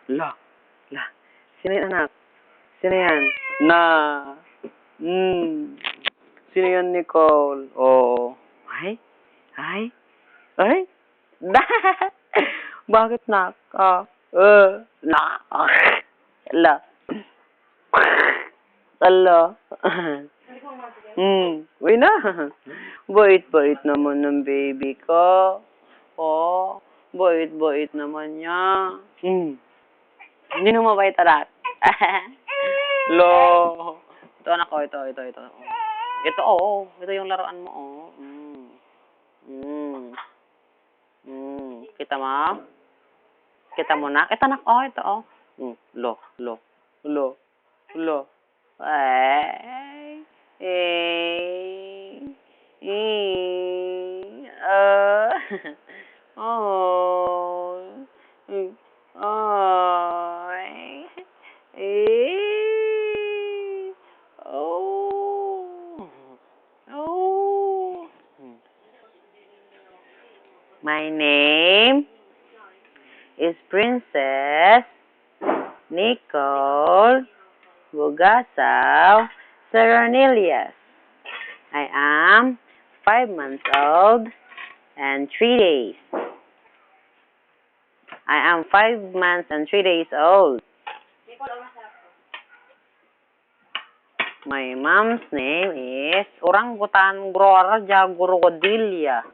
La. La. Sino yan, anak? Sino yan? Na. Sino yan, Nicole? Oo. Ay? Ay? Ay? Da! Bakit nak? Na. La. Ala. Uy na. Bait-bait naman ng baby ko. Oh, bait-bait naman niya. Hindi na mabait, anak. Lo. Ito, anak ko. Ito. Ito, oo. Ito yung laruan mo, oh. Kita mo? Kita mo, nak? Ito, anak, oh. Ito, oh. Lo. Ay. Oh. Ay. Oh. Oh. My name is Princess Nicole Bugasaw Seronilias. I am 5 months old and 3 days. I am 5 months and 3 days old. My mom's name is Orangutan Groraja Gurugodilya.